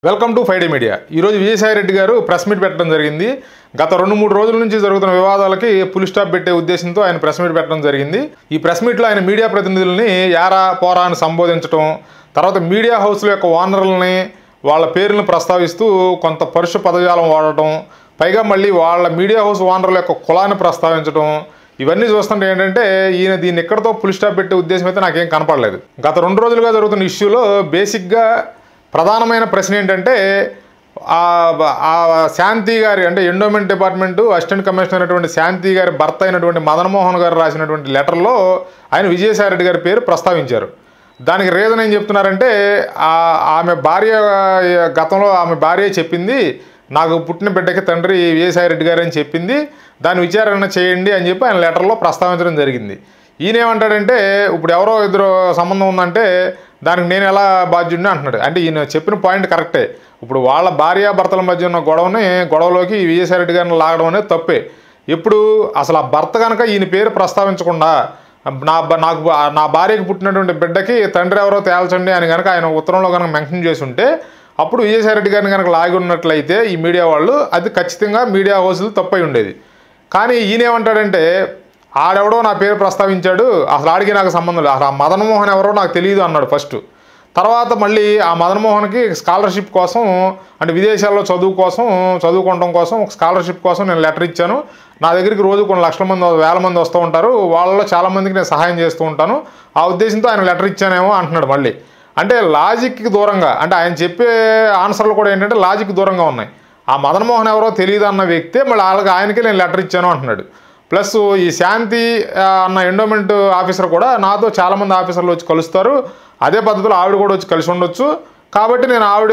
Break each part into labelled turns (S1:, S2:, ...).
S1: Welcome to ఫైడే media. ఈరోజు విజయసాయి రెడ్డి గారు press meet పెట్టడం జరిగింది. గత 2-3 రోజుల నుంచి జరుగుతున్న వివాదాలకి ఫుల్ స్టాప్ పెట్టే ఉద్దేశంతో ఆయన ప్రెస్ మీట్ పెట్టడం జరిగింది. ఈ ప్రెస్ మీట్లో ఆయన మీడియా ప్రతినిధులని యారా పోరా అని సంబోధించడం, తర్వాత మీడియా హౌస్ల యొక్క ఓనర్లని వాళ్ళ పేర్లను ప్రస్తావిస్తూ కొంత పరుష పదజాలం వాడటం, పైగా మళ్ళీ వాళ్ళ మీడియా హౌస్ ఓనర్ల యొక్క కులాన్ని ప్రస్తావించడం, ఇవన్నీ చూస్తుంటే ఏంటంటే ఈయన దీన్ని ఎక్కడితో ఫుల్ స్టాప్ పెట్టే ఉద్దేశం అయితే నాకేం కనపడలేదు. గత 2 రోజులుగా జరుగుతున్న ఇష్యూలో బేసిక్గా ప్రధానమైన ప్రశ్న ఏంటంటే శాంతి గారి అంటే ఎండోమెంట్ డిపార్ట్మెంటు అసిస్టెంట్ కమిషనర్ అయినటువంటి శాంతి గారి భర్త అయినటువంటి మదన్మోహన్ గారు రాసినటువంటి లెటర్లో ఆయన విజయసాయి రెడ్డి గారి పేరు ప్రస్తావించారు. దానికి రీజన్ ఏం చెప్తున్నారంటే ఆమె భార్య గతంలో ఆమె భార్య చెప్పింది, నాకు పుట్టిన బిడ్డకి తండ్రి విజయసాయి రెడ్డి గారు అని చెప్పింది, దాని విచారణ చేయండి అని చెప్పి ఆయన లెటర్లో ప్రస్తావించడం జరిగింది. ఈయన ఏమంటాడంటే ఇప్పుడు ఎవరో ఇద్దరు సంబంధం ఉందంటే దానికి నేను ఎలా బాధ్యుడిని అంటున్నాడు. అంటే ఈయన చెప్పిన పాయింట్ కరెక్టే. ఇప్పుడు వాళ్ళ భార్యాభర్తల మధ్య ఉన్న గొడవలోకి విజయసాయి రెడ్డి గారిని లాగడం అనేది తప్పే. ఎప్పుడు అసలు ఆ భర్త కనుక ఈయన పేరు ప్రస్తావించకుండా నా భార్యకి పుట్టినటువంటి బిడ్డకి తండ్రి ఎవరో తేల్చండి అని కనుక ఆయన ఉత్తరంలో కనుక మెన్షన్ చేసి ఉంటే అప్పుడు విజయసాయి రెడ్డి గారిని కనుక లాగి ఉన్నట్లయితే ఈ మీడియా వాళ్ళు అది ఖచ్చితంగా మీడియా హౌస్లు తప్పై ఉండేది. కానీ ఈయన ఏమంటాడంటే ఆడెవడో నా పేరు ప్రస్తావించాడు, అసలు ఆడికి నాకు సంబంధం లేదు, అసలు ఆ మదన్మోహన్ ఎవరో నాకు తెలియదు అన్నాడు ఫస్ట్. తర్వాత మళ్ళీ ఆ మదన్మోహన్కి స్కాలర్షిప్ కోసం అంటే విదేశాల్లో చదువుకోవడం కోసం స్కాలర్షిప్ కోసం నేను లెటర్ ఇచ్చాను, నా దగ్గరికి రోజు కొన్ని లక్షల మంది 1000 మంది వస్తూ ఉంటారు, వాళ్ళలో చాలామందికి నేను సహాయం చేస్తూ ఉంటాను, ఆ ఉద్దేశంతో ఆయన లెటర్ ఇచ్చానేమో అంటున్నాడు మళ్ళీ. అంటే లాజిక్కి దూరంగా, అంటే ఆయన చెప్పే ఆన్సర్లు కూడా ఏంటంటే లాజిక్ దూరంగా ఉన్నాయి. ఆ మదన్మోహన్ ఎవరో తెలియదు అన్న వ్యక్తే మళ్ళీ ఆయనకి నేను లెటర్ ఇచ్చాను అంటున్నాడు. ప్లస్ ఈ శాంతి అన్న ఎండోమెంట్ ఆఫీసర్ కూడా నాతో చాలామంది ఆఫీసర్లు వచ్చి కలుస్తారు, అదే పద్ధతిలో ఆవిడ కూడా వచ్చి కలిసి ఉండొచ్చు, కాబట్టి నేను ఆవిడ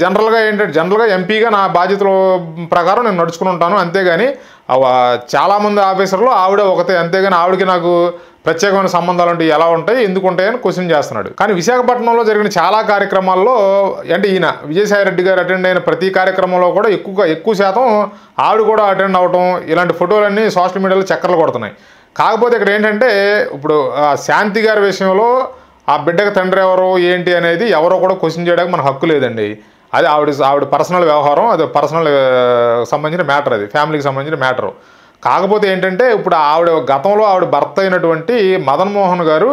S1: జనరల్గా ఎంపీగా నా బాధ్యతల ప్రకారం నేను నడుచుకుని ఉంటాను, అంతేగాని చాలామంది ఆఫీసర్లు ఆవిడ ఒకతే, అంతేగాని ఆవిడకి నాకు ప్రత్యేకమైన సంబంధాలు అంటే ఎలా ఉంటాయి, ఎందుకు ఉంటాయని క్వశ్చన్ చేస్తున్నాడు. కానీ విశాఖపట్నంలో జరిగిన చాలా కార్యక్రమాల్లో అంటే ఈయన విజయసాయి రెడ్డి గారు అటెండ్ అయిన ప్రతి కార్యక్రమంలో కూడా ఎక్కువ శాతం ఆవిడ కూడా అటెండ్ అవడం, ఇలాంటి ఫోటోలన్నీ సోషల్ మీడియాలో చక్కర్లు కొడుతున్నాయి. కాకపోతే ఇక్కడ ఏంటంటే ఇప్పుడు శాంతి గారి విషయంలో ఆ బిడ్డకు తండ్రి ఎవరో ఏంటి అనేది ఎవరో కూడా క్వశ్చన్ చేయడానికి మన హక్కు లేదండి. అది ఆవిడ పర్సనల్ వ్యవహారం, అది పర్సనల్ సంబంధించిన మ్యాటర్, అది ఫ్యామిలీకి సంబంధించిన మ్యాటరు. కాకపోతే ఏంటంటే ఇప్పుడు గతంలో ఆవిడ భర్త అయినటువంటి మదన్మోహన్ గారు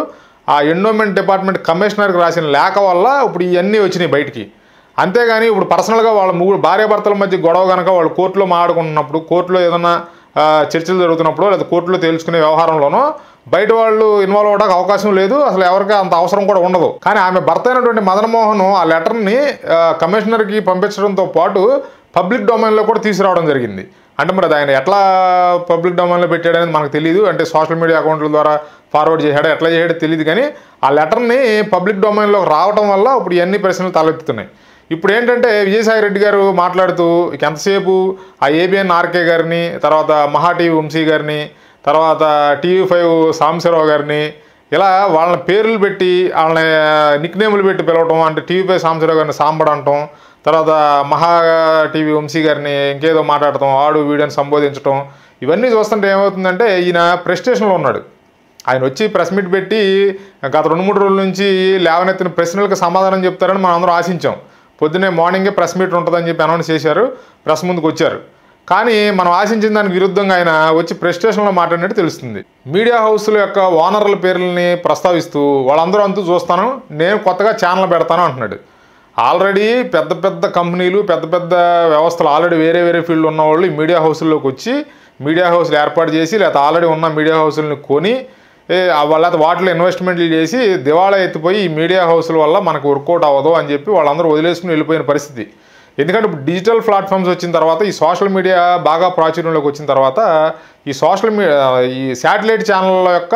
S1: ఆ ఎండోమెంట్ డిపార్ట్మెంట్ కమిషనర్కి రాసిన లేఖ వల్ల ఇప్పుడు ఇవన్నీ వచ్చినాయి బయటికి. అంతేగాని ఇప్పుడు పర్సనల్గా వాళ్ళ భార్యాభర్తల మధ్య గొడవ కనుక వాళ్ళు కోర్టులో మాట్లాడుకుంటున్నప్పుడు, కోర్టులో ఏదైనా చర్చలు జరుగుతున్నప్పుడు లేదా కోర్టులో తేల్చుకునే వ్యవహారంలోనో బయట వాళ్ళు ఇన్వాల్వ్ అవ్వడానికి అవకాశం లేదు, అసలు ఎవరికి అంత అవసరం కూడా ఉండదు. కానీ ఆమె భర్త అయినటువంటి మదన్మోహన్ ఆ లెటర్ని కమిషనర్కి పంపించడంతో పాటు పబ్లిక్ డొమైన్లో కూడా తీసుకురావడం జరిగింది. అంటే మరి ఆయన ఎట్లా పబ్లిక్ డొమైన్లో పెట్టాడనేది మనకు తెలియదు, అంటే సోషల్ మీడియా అకౌంట్ల ద్వారా ఫార్వర్డ్ చేశాడో ఎట్లా చేశాడో తెలియదు. కానీ ఆ లెటర్ని పబ్లిక్ డొమైన్లోకి రావడం వల్ల ఇప్పుడు ఇవన్నీ ప్రశ్నలు తలెత్తుతున్నాయి. ఇప్పుడు ఏంటంటే విజయసాయి రెడ్డి గారు మాట్లాడుతూ ఎంతసేపు ఆ ఏబిఎన్ ఆర్కే గారిని, తర్వాత మహా టీవీ వంశీ గారిని, తర్వాత TV5 సాంబశివరావు గారిని ఇలా వాళ్ళని పేర్లు పెట్టి వాళ్ళని నిక్నేములు పెట్టి పిలవటం, అంటే TV5 సాంబశివరావు గారిని సాంబడు అంటాం, తర్వాత మహా టీవీ వంశీ గారిని ఇంకేదో మాట్లాడటం, ఆడు వీడియోని సంబోధించడం, ఇవన్నీ చూస్తుంటే ఏమవుతుందంటే ఈయన ప్రెస్టేషన్లో ఉన్నాడు. ఆయన వచ్చి ప్రెస్ మీట్ పెట్టి గత 2-3 రోజుల నుంచి లేవనెత్తిన ప్రశ్నలకు సమాధానం చెప్తారని మనం అందరం ఆశించాం. పొద్దున్నే మార్నింగే ప్రెస్ మీట్ ఉంటుందని చెప్పి అనౌన్స్ చేశారు, ప్రెస్ ముందుకు వచ్చారు. కానీ మనం ఆశించిన దానికి విరుద్ధంగా ఆయన వచ్చి ప్రెస్టేషన్లో మాట్లాడినట్టు తెలుస్తుంది. మీడియా హౌస్ల యొక్క ఓనర్ల పేర్లని ప్రస్తావిస్తూ వాళ్ళందరూ అంతూ చూస్తాను, నేను కొత్తగా ఛానల్ పెడతాను అంటున్నాడు. ఆల్రెడీ పెద్ద కంపెనీలు, పెద్ద వ్యవస్థలు ఆల్రెడీ వేరే ఫీల్డ్ ఉన్న వాళ్ళు ఈ మీడియా హౌస్ల్లోకి వచ్చి మీడియా హౌస్లు ఏర్పాటు చేసి లేకపోతే ఆల్రెడీ ఉన్న మీడియా హౌస్లని కొని లేకపోతే వాటిలో ఇన్వెస్ట్మెంట్లు చేసి దివాళా ఎత్తిపోయి ఈ మీడియా హౌస్ల వల్ల మనకు వర్కౌట్ అవ్వదు అని చెప్పి వాళ్ళందరూ వదిలేసుకుని వెళ్ళిపోయిన పరిస్థితి. ఎందుకంటే ఇప్పుడు డిజిటల్ ప్లాట్ఫామ్స్ వచ్చిన తర్వాత, ఈ సోషల్ మీడియా బాగా ప్రాచుర్యంలోకి వచ్చిన తర్వాత ఈ శాటిలైట్ ఛానళ్ళ యొక్క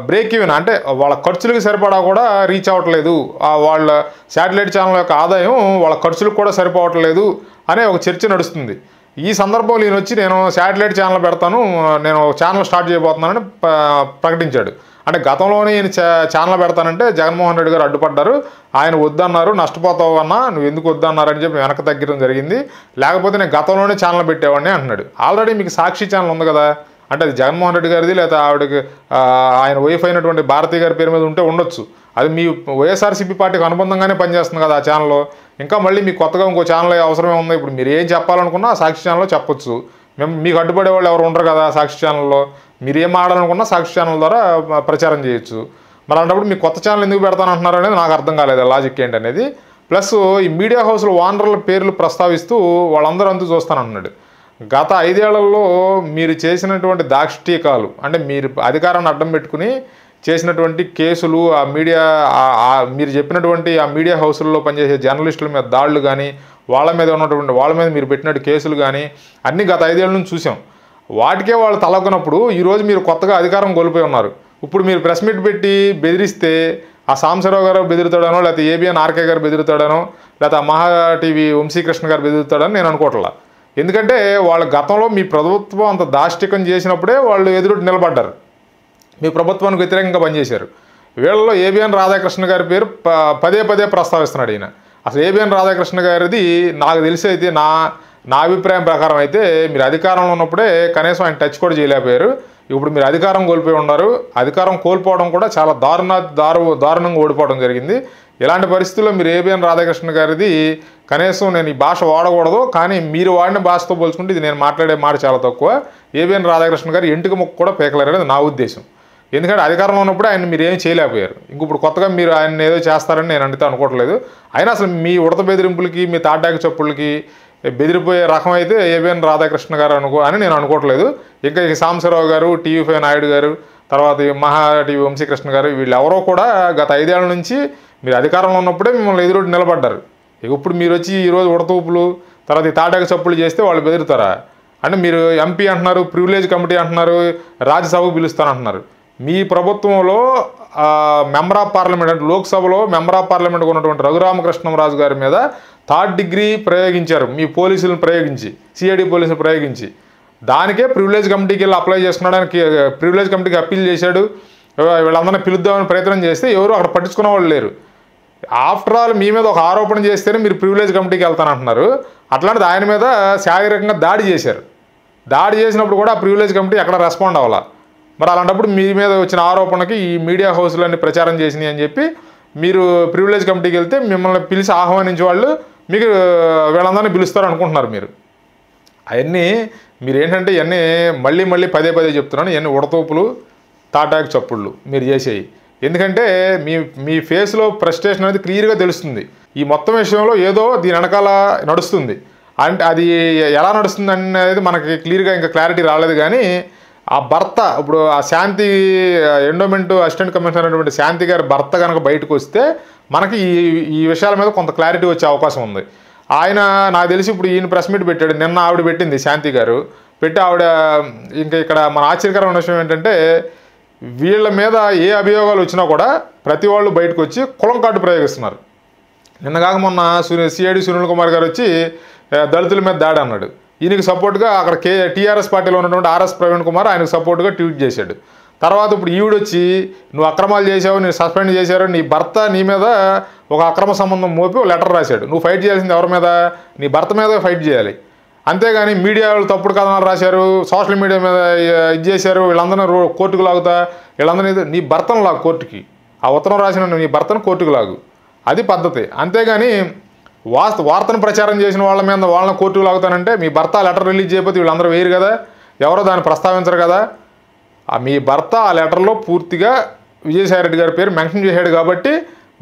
S1: బ్రేక్ ఈవెన్ అంటే వాళ్ళ ఖర్చులకు సరిపడా కూడా రీచ్ అవ్వట్లేదు, వాళ్ళ శాటిలైట్ ఛానల్ యొక్క ఆదాయం వాళ్ళ ఖర్చులకు కూడా సరిపోవట్లేదు అనే ఒక చర్చ నడుస్తుంది. ఈ సందర్భంలో ఈయన వచ్చి నేను శాటిలైట్ ఛానల్ పెడతాను, నేను ఛానల్ స్టార్ట్ చేయబోతున్నానని ప్రకటించాడు. అంటే గతంలోనే ఈయన ఛానల్ పెడతానంటే జగన్మోహన్ రెడ్డి గారు అడ్డుపడ్డారు, ఆయన వద్దన్నారు, నష్టపోతావు అన్నా, నువ్వు ఎందుకు వద్దన్నారని చెప్పి వెనక తగ్గడం జరిగింది, లేకపోతే నేను గతంలోనే ఛానల్ పెట్టేవాడిని అంటున్నాడు. ఆల్రెడీ మీకు సాక్షి ఛానల్ ఉంది కదా, అంటే అది జగన్మోహన్ రెడ్డి గారిది లేదా ఆవిడకి ఆయన వైఫ్ అయినటువంటి భారతి గారి పేరు మీద ఉంటే ఉండొచ్చు, అది మీ వైఎస్ఆర్సీపీ పార్టీకి అనుబంధంగానే పనిచేస్తుంది కదా ఆ ఛానల్లో. ఇంకా మళ్ళీ మీకు కొత్తగా ఇంకో ఛానల్ అవసరమే ఉంది. ఇప్పుడు మీరు ఏం చెప్పాలనుకున్నా సాక్షి ఛానల్లో చెప్పొచ్చు. మీకు అడ్డుపడే వాళ్ళు ఎవరు ఉండరు కదా సాక్షి ఛానల్లో. మీరు ఏం ఆడాలనుకున్నా సాక్షి ఛానల్ ద్వారా ప్రచారం చేయొచ్చు. మరి అలాంటప్పుడు మీకు కొత్త ఛానల్ ఎందుకు పెడతానంటున్నారు అనేది నాకు అర్థం కాలేదు లాజిక్ ఏంటనేది. ప్లస్ ఈ మీడియా హౌస్లో ఓనర్ల పేర్లు ప్రస్తావిస్తూ వాళ్ళందరూ అంతూ చూస్తానంటున్నాడు. గత 5 ఏళ్లలో మీరు చేసినటువంటి దాష్టీకాలు, అంటే మీరు అధికారాన్ని అడ్డం పెట్టుకుని చేసినటువంటి కేసులు, ఆ మీడియా మీరు చెప్పినటువంటి ఆ మీడియా హౌసుల్లో పనిచేసే జర్నలిస్టుల మీద దాడులు కానీ, వాళ్ళ మీద మీరు పెట్టినట్టు కేసులు కానీ అన్నీ గత 5 ఏళ్ళ నుంచి చూసాం. వాటికే వాళ్ళు తలొక్కనప్పుడు ఈరోజు మీరు కొత్తగా అధికారం కోల్పోయి ఉన్నారు. ఇప్పుడు మీరు ప్రెస్ మీట్ పెట్టి బెదిరిస్తే ఆ సాంబశివరావు గారు బెదిరుతాడనో, లేకపోతే ఏబిఎన్ ఆర్కే గారు బెదిరుతాడనో, లేకపోతే ఆ మహా టీవీ వంశీకృష్ణ గారు బెదిరుతాడని నేను అనుకోవట్లా. ఎందుకంటే వాళ్ళ గతంలో మీ ప్రభుత్వం అంత దాష్టికం చేసినప్పుడే వాళ్ళు ఎదురు నిలబడ్డారు, మీ ప్రభుత్వానికి వ్యతిరేకంగా పనిచేశారు. వీళ్ళలో ఏబిఎన్ రాధాకృష్ణ గారి పేరు పదే పదే ప్రస్తావిస్తున్నాడు ఈయన. అసలు ఏబిఎన్ రాధాకృష్ణ గారిది నాకు తెలిసి అయితే నా అభిప్రాయం ప్రకారం అయితే మీరు అధికారంలో ఉన్నప్పుడే కనీసం ఆయన టచ్ కూడా చేయలేకపోయారు. ఇప్పుడు మీరు అధికారం కోల్పోయి ఉన్నారు. అధికారం కోల్పోవడం కూడా చాలా దారుణంగా ఓడిపోవడం జరిగింది. ఇలాంటి పరిస్థితుల్లో మీరు ఏబిఎన్ రాధాకృష్ణ గారిది కనీసం నేను ఈ భాష వాడకూడదు, కానీ మీరు వాడిన భాషతో పోల్చుకుంటే ఇది నేను మాట్లాడే మాట చాలా తక్కువ. ఏబిఎన్ రాధాకృష్ణ గారు ఎంటుక ముక్క కూడా పేకలేరు అనేది నా ఉద్దేశం. ఎందుకంటే అధికారంలో ఉన్నప్పుడే ఆయన మీరు ఏం చేయలేకపోయారు. ఇప్పుడు కొత్తగా మీరు ఆయన ఏదో చేస్తారని నేను అంటే అనుకోవట్లేదు. అయినా అసలు మీ ఉడత బెదిరింపులకి, మీ తాటాకి చప్పులకి బెదిరిపోయే రకం అయితే ఏబిఎన్ రాధాకృష్ణ గారు అని నేను అనుకోవట్లేదు. ఇంకా సాంబశివరావు గారు, టీవీ5 నాయుడు గారు, తర్వాత మహా టీవీ వంశీకృష్ణ గారు, వీళ్ళు ఎవరో కూడా గత 5 ఏళ్ల నుంచి మీరు అధికారంలో ఉన్నప్పుడే మిమ్మల్ని ఎదురొడ్డి నిలబడ్డారు. ఇప్పుడు మీరు వచ్చి ఈరోజు ఉడతూపులు, తర్వాత ఈ తాటాకి చప్పులు చేస్తే వాళ్ళు బెదిరుతారా? అంటే మీరు ఎంపీ అంటున్నారు, ప్రివిలేజ్ కమిటీ అంటున్నారు, రాజ్యసభకు పిలుస్తానంటున్నారు. మీ ప్రభుత్వంలో మెంబర్ ఆఫ్ పార్లమెంట్, అంటే లోక్సభలో మెంబర్ ఆఫ్ పార్లమెంట్గా ఉన్నటువంటి రఘురామకృష్ణరాజు గారి మీద 3rd డిగ్రీ ప్రయోగించారు మీ పోలీసులను ప్రయోగించి, సిఐడి పోలీసులు ప్రయోగించి. దానికే ప్రివిలేజ్ కమిటీకి వెళ్ళి అప్లై చేసుకున్నాడానికి ప్రివిలేజ్ కమిటీకి అప్పీల్ చేశాడు. వీళ్ళందరినీ పిలుద్దామని ప్రయత్నం చేస్తే ఎవరు అక్కడ పట్టించుకునే వాళ్ళు లేరు. ఆఫ్టర్ ఆల్ మీ మీద ఒక ఆరోపణ చేస్తేనే మీరు ప్రివిలేజ్ కమిటీకి వెళ్తానంటున్నారు. అట్లాంటిది ఆయన మీద శారీరకంగా దాడి చేశారు. దాడి చేసినప్పుడు కూడా ఆ ప్రివిలేజ్ కమిటీ ఎక్కడ రెస్పాండ్ అవ్వాలా? మరి అలాంటప్పుడు మీ మీద వచ్చిన ఆరోపణకి ఈ మీడియా హౌస్లన్నీ ప్రచారం చేసినాయి అని చెప్పి మీరు ప్రివిలేజ్ కమిటీకి వెళ్తే మిమ్మల్ని పిలిచి ఆహ్వానించే వాళ్ళు మీకు వీళ్ళందరినీ పిలుస్తారు అనుకుంటున్నారు మీరు. అవన్నీ మీరు ఏంటంటే ఇవన్నీ మళ్ళీ పదే చెప్తున్నాను. ఇవన్నీ ఉడతూపులు, తాటాకి చప్పుళ్ళు మీరు చేసేవి. ఎందుకంటే మీ ఫేస్లో ఫ్రస్ట్రేషన్ అనేది క్లియర్గా తెలుస్తుంది. ఈ మొత్తం విషయంలో ఏదో దీని వెనకాల నడుస్తుంది. అంటే అది ఎలా నడుస్తుంది అనేది మనకి క్లియర్గా ఇంకా క్లారిటీ రాలేదు. కానీ ఆ భర్త, ఇప్పుడు ఆ శాంతి ఎండోమెంట్ అసిస్టెంట్ కమిషనర్ అయినటువంటి శాంతి గారి భర్త కనుక బయటకు వస్తే మనకి ఈ విషయాల మీద కొంత క్లారిటీ వచ్చే అవకాశం ఉంది. ఆయన నాకు తెలిసి ఇప్పుడు ఈయన ప్రెస్ మీట్ పెట్టాడు. నిన్న ఆవిడ పెట్టింది, శాంతి గారు పెట్టి ఆవిడ ఇంకా ఇక్కడ మన ఆశ్చర్యకరమైన విషయం ఏంటంటే వీళ్ళ మీద ఏ అభియోగాలు వచ్చినా కూడా ప్రతి వాళ్ళు బయటకు వచ్చి కులం కార్డు ప్రయోగిస్తున్నారు. నిన్నగాక మొన్న సిఐడి సునీల్ కుమార్ గారు వచ్చి దళితుల మీద దాడి అన్నాడు. ఈయనకి సపోర్ట్గా అక్కడ టీఆర్ఎస్ పార్టీలో ఉన్నటువంటి ఆర్ఎస్ ప్రవీణ్ కుమార్ ఆయనకు సపోర్ట్గా ట్వీట్ చేశాడు. తర్వాత ఇప్పుడు ఈవిడొచ్చి నువ్వు అక్రమాలు చేసావు, నేను సస్పెండ్ చేశారు, నీ భర్త నీ మీద ఒక అక్రమ సంబంధం మోపి ఒక లెటర్ రాశాడు. నువ్వు ఫైట్ చేయాల్సింది ఎవరి మీద? నీ భర్త మీద ఫైట్ చేయాలి. అంతేగాని మీడియా వాళ్ళు తప్పుడు కథనాలు రాశారు, సోషల్ మీడియా మీద ఇది చేశారు, వీళ్ళందరూ కోర్టుకు లాగుతా, వీళ్ళందరినీ నీ భర్తను లాగు కోర్టుకి, ఆ ఉత్తరం రాసిన నీ భర్తను కోర్టుకు లాగు, అది పద్ధతి. అంతేగాని వార్తను ప్రచారం చేసిన వాళ్ళ మీద వాళ్ళని కోర్టుకు లాగుతానంటే మీ భర్త లెటర్ రిలీజ్ చేయకపోతే వీళ్ళందరూ వేయరు కదా, ఎవరో దాన్ని ప్రస్తావించరు కదా. మీ భర్త ఆ లెటర్లో పూర్తిగా విజయసాయిరెడ్డి గారి పేరు మెన్షన్ చేశాడు కాబట్టి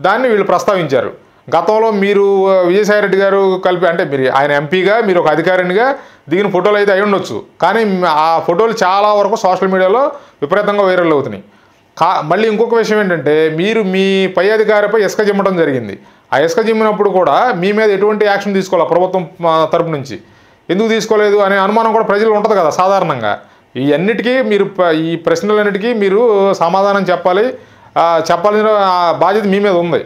S1: దాన్ని వీళ్ళు ప్రస్తావించారు. గతంలో మీరు విజయసాయిరెడ్డి గారు కలిపి, అంటే మీరు ఆయన ఎంపీగా మీరు ఒక అధికారినిగా దిగిన ఫోటోలు అయితే అయి ఉండొచ్చు, కానీ ఆ ఫోటోలు చాలా వరకు సోషల్ మీడియాలో విపరీతంగా వైరల్ అవుతున్నాయి. మళ్ళీ ఇంకొక విషయం ఏంటంటే మీరు మీ పై అధికారిపై ఇసుక జిమ్మడం జరిగింది. ఆ ఇసుక జిమ్మినప్పుడు కూడా మీ మీద ఎటువంటి యాక్షన్ తీసుకోవాలి ప్రభుత్వం తరపు నుంచి, ఎందుకు తీసుకోలేదు అనే అనుమానం కూడా ప్రజలు ఉంటుంది కదా సాధారణంగా. ఈ అన్నిటికీ మీరు ఈ ప్రశ్నలన్నిటికీ మీరు సమాధానం చెప్పాల్సిన బాధ్యత మీ మీద ఉంది.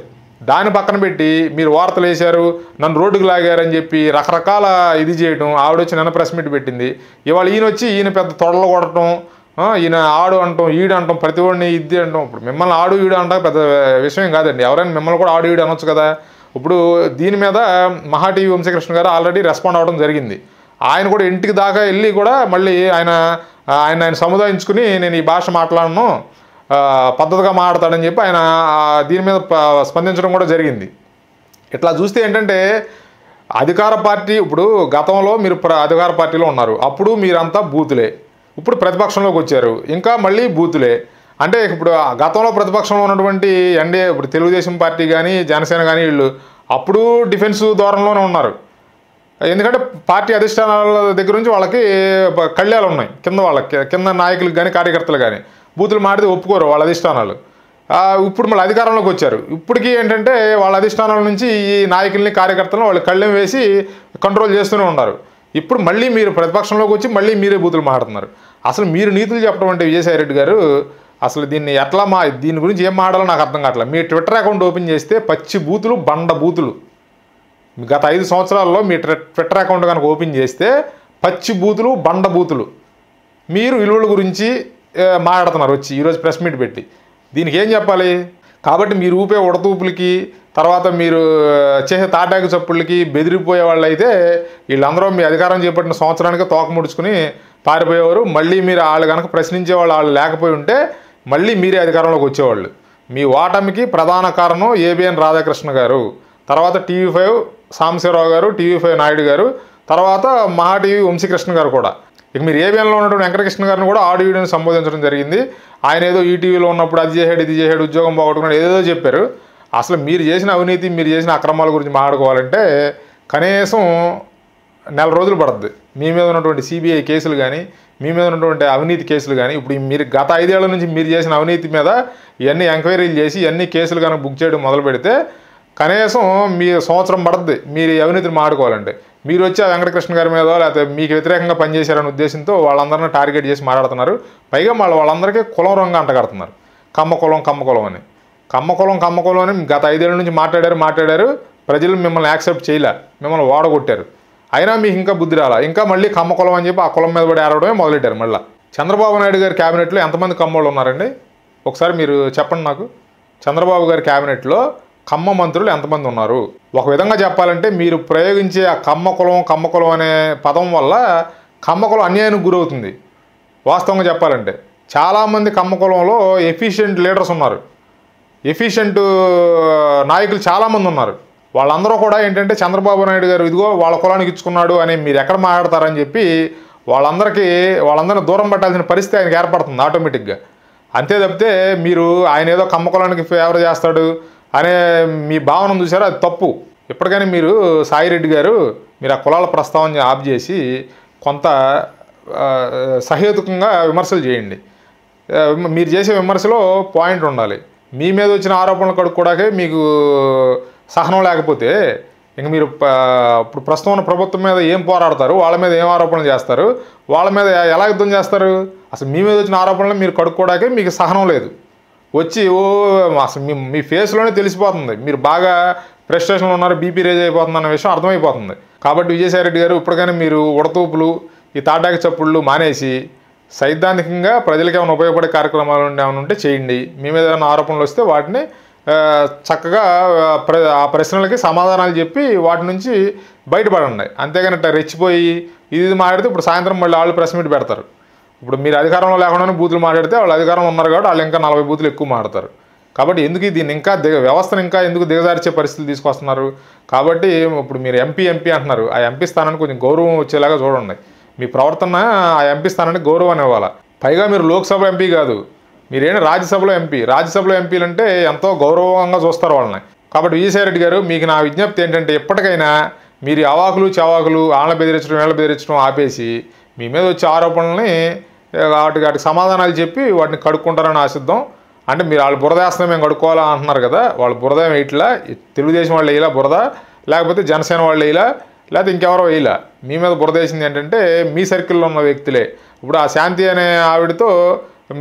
S1: దాన్ని పక్కన పెట్టి మీరు వార్తలు వేశారు, నన్ను రోడ్డుకు లాగారని చెప్పి రకరకాల ఇది చేయటం. ఆవిడొచ్చి నిన్న ప్రెస్ మీట్ పెట్టింది. ఇవాళ ఈయన పెద్ద తొడలు కొడటం, ఈయన ఆడు అంటాం, ఈడు అంటాం, ప్రతి వాడిని ఇది అంటాం. ఇప్పుడు మిమ్మల్ని ఆడు ఈడు అంటాం పెద్ద విషయం కాదండి. ఎవరైనా మిమ్మల్ని కూడా ఆడు ఈడు అనొచ్చు కదా. ఇప్పుడు దీని మీద మహా టీవీ వంశీకృష్ణ గారు ఆల్రెడీ రెస్పాండ్ అవ్వడం జరిగింది. ఆయన కూడా ఇంటికి దాకా వెళ్ళి కూడా మళ్ళీ ఆయన సముదాయించుకుని నేను ఈ భాష మాట్లాడను, పద్ధతిగా మాట్లాడతాడని చెప్పి ఆయన దీని మీద స్పందించడం కూడా జరిగింది. ఇట్లా చూస్తే ఏంటంటే అధికార పార్టీ ఇప్పుడు గతంలో మీరు అధికార పార్టీలో ఉన్నారు, అప్పుడు మీరంతా బూతులే, ఇప్పుడు ప్రతిపక్షంలోకి వచ్చారు ఇంకా మళ్ళీ బూతులే. అంటే ఇప్పుడు గతంలో ప్రతిపక్షంలో ఉన్నటువంటి ఎన్డీఏ ఇప్పుడు తెలుగుదేశం పార్టీ కానీ జనసేన కానీ వీళ్ళు అప్పుడు డిఫెన్స్ ధోరణిలోనే ఉన్నారు. ఎందుకంటే పార్టీ అధిష్టానాల దగ్గర నుంచి వాళ్ళకి కళ్యాలు ఉన్నాయి, కింద నాయకులకు కానీ కార్యకర్తలు కానీ బూతులు మాడితే ఒప్పుకోరు వాళ్ళ అధిష్టానాలు. ఇప్పుడు మళ్ళీ అధికారంలోకి వచ్చారు, ఇప్పటికీ ఏంటంటే వాళ్ళ అధిష్టానాల నుంచి ఈ నాయకుల్ని కార్యకర్తలను వాళ్ళు కళ్ళెం వేసి కంట్రోల్ చేస్తూనే ఉన్నారు. ఇప్పుడు మళ్ళీ మీరు ప్రతిపక్షంలోకి వచ్చి మళ్ళీ మీరే బూతులు మాట్లాడుతున్నారు. అసలు మీరు నీతులు చెప్పడం అంటే విజయసాయి రెడ్డి గారు అసలు దీన్ని ఎట్లా దీని గురించి ఏం మాట్లాడాలో నాకు అర్థం కావట్లేదు. మీ ట్విట్టర్ అకౌంట్ ఓపెన్ చేస్తే పచ్చి బూతులు, బండ బూతులు. గత 5 సంవత్సరాల్లో మీ ట్విట్టర్ అకౌంట్ కనుక ఓపెన్ చేస్తే పచ్చి బూతులు, బండ బూతులు. మీరు విలువల గురించి మాట్లాడుతున్నారు వచ్చి ఈరోజు ప్రెస్ మీట్ పెట్టి. దీనికి ఏం చెప్పాలి? కాబట్టి మీరు ఊపే ఉడతూపులకి, తర్వాత మీరు చేసే తాటాకు చప్పుళ్ళకి బెదిరిపోయే వాళ్ళు అయితే వీళ్ళందరూ మీ అధికారం చేపట్టిన సంవత్సరానికి తోక ముడుచుకుని పారిపోయేవారు. మళ్ళీ మీరు వాళ్ళు కనుక ప్రశ్నించే వాళ్ళు లేకపోయి ఉంటే మళ్ళీ మీరే అధికారంలోకి వచ్చేవాళ్ళు. మీ ఓటమికి ప్రధాన కారణం ఏబిఎన్ రాధాకృష్ణ గారు, తర్వాత TV5 సాంబశివరావు గారు, TV5 నాయుడు గారు, తర్వాత మహా టీవీ వంశీకృష్ణ గారు కూడా. ఇక మీరు ఏబిఎన్లో ఉన్నటువంటి వెంకటకృష్ణ గారిని కూడా ఆడియోని సంబోధించడం జరిగింది. ఆయన ఏదో ఈటీవీలో ఉన్నప్పుడు అది చేసాడు ఇది చేసాడు ఉద్యోగం పోగొట్టుకున్నాడు ఏదో చెప్పారు. అసలు మీరు చేసిన అవినీతి, మీరు చేసిన అక్రమాల గురించి మాట్లాడుకోవాలంటే కనీసం 4 రోజులు పడుతుంది. మీ మీద ఉన్నటువంటి సిబిఐ కేసులు కానీ, మీ మీద ఉన్నటువంటి అవినీతి కేసులు కానీ, ఇప్పుడు మీరు గత 5 ఏళ్ల నుంచి మీరు చేసిన అవినీతి మీద ఇవన్నీ ఎంక్వైరీలు చేసి ఇవన్నీ కేసులు కనుక బుక్ చేయడం మొదలు పెడితే కనీసం మీ సంవత్సరం పడుతుంది మీరు అవినీతిని మాట్లాడుకోవాలంటే. మీరు వచ్చి ఆ వెంకటకృష్ణ గారి మీద లేకపోతే మీకు వ్యతిరేకంగా పనిచేశారనే ఉద్దేశంతో వాళ్ళందరినీ టార్గెట్ చేసి మాట్లాడుతున్నారు. పైగా వాళ్ళందరికీ కులం రంగు అంటగడుతున్నారు. కమ్మ కులం అని. కమ్మ కులం అని గత 5 ఏళ్ల నుంచి మాట్లాడారు. ప్రజలు మిమ్మల్ని యాక్సెప్ట్ చేయలే, మిమ్మల్ని ఓడగొట్టారు. అయినా మీకు ఇంకా బుద్ధి రాలా, ఇంకా మళ్ళీ కమ్మ కులం అని చెప్పి ఆ కులం మీద పడి ఏడవడమే మొదలెట్టారు. మళ్ళీ చంద్రబాబు నాయుడు గారి క్యాబినెట్లో ఎంతమంది కమ్మోళ్ళు ఉన్నారండి? ఒకసారి మీరు చెప్పండి నాకు. చంద్రబాబు గారి క్యాబినెట్లో కమ్మ మంత్రులు ఎంతమంది ఉన్నారు? ఒక విధంగా చెప్పాలంటే మీరు ప్రయోగించే ఆ కమ్మ కులం అనే పదం వల్ల కమ్మ కులం అన్యాయానికి గురవుతుంది. వాస్తవంగా చెప్పాలంటే చాలామంది కమ్మ కులంలో ఎఫిషియెంట్ లీడర్స్ ఉన్నారు, ఎఫిషియెంట్ నాయకులు చాలామంది ఉన్నారు. వాళ్ళందరూ కూడా ఏంటంటే చంద్రబాబు నాయుడు గారు ఇదిగో వాళ్ళ కులానికి ఇచ్చుకున్నాడు అని మీరు ఎక్కడ మాట్లాడతారని చెప్పి వాళ్ళందరినీ దూరం పెట్టాల్సిన పరిస్థితి ఆయనకి ఏర్పడుతుంది ఆటోమేటిక్గా. అంతే తప్పితే మీరు ఆయన ఏదో కమ్మ కులానికి ఫేవర్ చేస్తాడు అనే మీ భావన చూసారో అది తప్పు. ఇప్పటికైనా మీరు సాయిరెడ్డి గారు మీరు ఆ కులాల ప్రస్తావన ఆఫ్ చేసి కొంత సహేతుకంగా విమర్శలు చేయండి. మీరు చేసే విమర్శలో పాయింట్ ఉండాలి. మీ మీద వచ్చిన ఆరోపణలు కడుక్కోవడాకే మీకు సహనం లేకపోతే ఇంక మీరు ఇప్పుడు ప్రస్తుతం ఉన్న ప్రభుత్వం మీద ఏం పోరాడతారు? వాళ్ళ మీద ఏం ఆరోపణలు చేస్తారు? వాళ్ళ మీద ఎలా యుద్ధం చేస్తారు? అసలు మీ మీద వచ్చిన ఆరోపణలు మీరు కడుక్కోవడాకే మీకు సహనం లేదు. వచ్చి అసలు మీ ఫేస్లోనే తెలిసిపోతుంది మీరు బాగా ఫ్రస్ట్రేషన్లో ఉన్నారు, బీపీ రేజ్ అయిపోతుంది అన్న విషయం అర్థమైపోతుంది. కాబట్టి విజయసాయి రెడ్డి గారు ఇప్పటికైనా మీరు ఉడతూపులు, ఈ తాటాకి చప్పుళ్ళు మానేసి సైద్ధాంతికంగా ప్రజలకు ఏమైనా ఉపయోగపడే కార్యక్రమాలు ఏమైనా ఉంటే చేయండి. మీ మీద ఏమైనా ఆరోపణలు వస్తే వాటిని చక్కగా ఆ ప్రశ్నలకి సమాధానాలు చెప్పి వాటి నుంచి బయటపడండి. అంతేగాని రెచ్చిపోయి ఇది మాట్లాడితే ఇప్పుడు సాయంత్రం మళ్ళీ వాళ్ళు ప్రెస్ మీట్ పెడతారు. ఇప్పుడు మీరు అధికారంలో లేకుండానే బూతులు మాట్లాడితే వాళ్ళు అధికారంలో ఉన్నారు కాబట్టి వాళ్ళు ఇంకా 40 బూతులు ఎక్కువ మాట్లాడతారు. కాబట్టి ఎందుకు దీన్ని ఇంకా వ్యవస్థను ఇంకా ఎందుకు దిగజార్చే పరిస్థితులు తీసుకొస్తున్నారు? కాబట్టి ఇప్పుడు మీరు ఎంపీ అంటున్నారు, ఆ ఎంపీ స్థానానికి కొంచెం గౌరవం వచ్చేలాగా చూడండి. మీ ప్రవర్తన ఆ ఎంపీ స్థానానికి గౌరవం ఇవ్వాలి. పైగా మీరు లోక్సభ ఎంపీ కాదు, మీరేంటి రాజ్యసభలో ఎంపీ. రాజ్యసభలో ఎంపీలు అంటే ఎంతో గౌరవంగా చూస్తారు వాళ్ళని. కాబట్టి విజయసాయి రెడ్డి గారు మీకు నా విజ్ఞప్తి ఏంటంటే ఇప్పటికైనా మీరు అవాకులు చవాకులు వాళ్ళని బెదిరించడం వీళ్ళని బెదిరించడం ఆపేసి మీ మీద వచ్చే ఆరోపణల్ని వాటికి సమాధానాలు చెప్పి వాటిని కడుక్కుంటారని ఆశిద్దాం. అంటే మీరు వాళ్ళు బురదేస్తాం మేము కడుక్కోవాలా అంటున్నారు కదా, వాళ్ళు బురద వేయట్లా. తెలుగుదేశం వాళ్ళు వేయలా బురద, లేకపోతే జనసేన వాళ్ళు వేయలా, లేకపోతే ఇంకెవరో వేయలా. మీ మీద బురద వేసింది ఏంటంటే మీ సర్కిల్లో ఉన్న వ్యక్తులే. ఇప్పుడు ఆ శాంతి అనే ఆవిడతో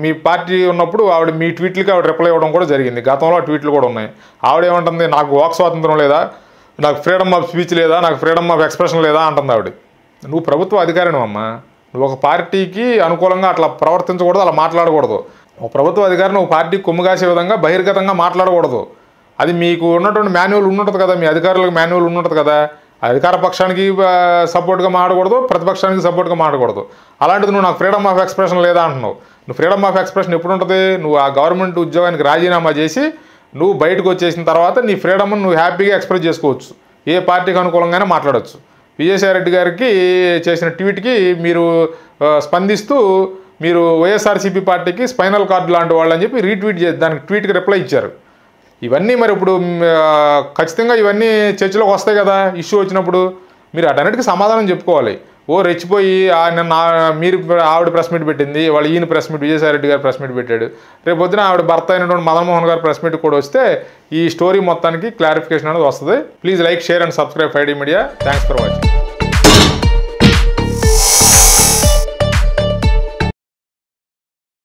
S1: మీ పార్టీ ఉన్నప్పుడు ఆవిడ మీ ట్వీట్లకి ఆవిడ రిప్లై ఇవ్వడం కూడా జరిగింది. గతంలో ఆ ట్వీట్లు కూడా ఉన్నాయి. ఆవిడ ఏమంటుంది, నాకు వాక్ స్వాతంత్రం లేదా, నాకు ఫ్రీడమ్ ఆఫ్ స్పీచ్ లేదా, నాకు ఫ్రీడమ్ ఆఫ్ ఎక్స్ప్రెషన్ లేదా అంటుంది ఆవిడ. నువ్వు ప్రభుత్వ అధికారిని అమ్మా, నువ్వు ఒక పార్టీకి అనుకూలంగా అట్లా ప్రవర్తించకూడదు, అలా మాట్లాడకూడదు. ఒక ప్రభుత్వ అధికారిని ఒక పార్టీకి కొమ్ముగాసే విధంగా బహిర్గతంగా మాట్లాడకూడదు. అది మీకు ఉన్నటువంటి మాన్యువల్ ఉండుంటుంది కదా, మీ అధికారులకు మాన్యువల్ ఉండుంటుంది కదా. అధికార పక్షానికి సపోర్ట్గా మాట్లాడకూడదు, ప్రతిపక్షానికి సపోర్ట్గా మాట్లాడకూడదు. అలాంటిది నువ్వు నాకు ఫ్రీడమ్ ఆఫ్ ఎక్స్ప్రెషన్ లేదా అంటున్నావు. నువ్వు ఫ్రీడమ్ ఆఫ్ ఎక్స్ప్రెషన్ ఎప్పుడు ఉంటుంది? నువ్వు ఆ గవర్నమెంట్ ఉద్యోగానికి రాజీనామా చేసి నువ్వు బయటకు వచ్చేసిన తర్వాత నీ ఫ్రీడమ్ని నువ్వు హ్యాపీగా ఎక్స్ప్రెస్ చేసుకోవచ్చు, ఏ పార్టీకి అనుకూలంగానే మాట్లాడవచ్చు. విజయసాయి రెడ్డి గారికి చేసిన ట్వీట్కి మీరు స్పందిస్తూ మీరు వైఎస్ఆర్సీపీ పార్టీకి స్పైనల్ కార్డు లాంటి వాళ్ళు అని చెప్పి రీట్వీట్ చేసి దానికి ట్వీట్కి రిప్లై ఇచ్చారు. ఇవన్నీ మరి ఇప్పుడు ఖచ్చితంగా ఇవన్నీ చర్చలోకి వస్తాయి కదా ఇష్యూ వచ్చినప్పుడు. మీరు అటన్నిటికీ సమాధానం చెప్పుకోవాలి. ఓ రెచ్చిపోయి నిన్న మీరు ఆవిడ ప్రెస్ మీట్ పెట్టింది, వాళ్ళు ఈయన ప్రెస్ మీట్, విజయసాయి రెడ్డి గారు ప్రెస్ మీట్ పెట్టాడు, రేపు పొద్దున ఆవిడ భర్త అయినటువంటి మదన్ మోహన్ గారు ప్రెస్ మీట్ కూడా వస్తే ఈ స్టోరీ మొత్తానికి క్లారిఫికేషన్ అనేది వస్తుంది. Please like, share and subscribe 5D media. Thanks for watching.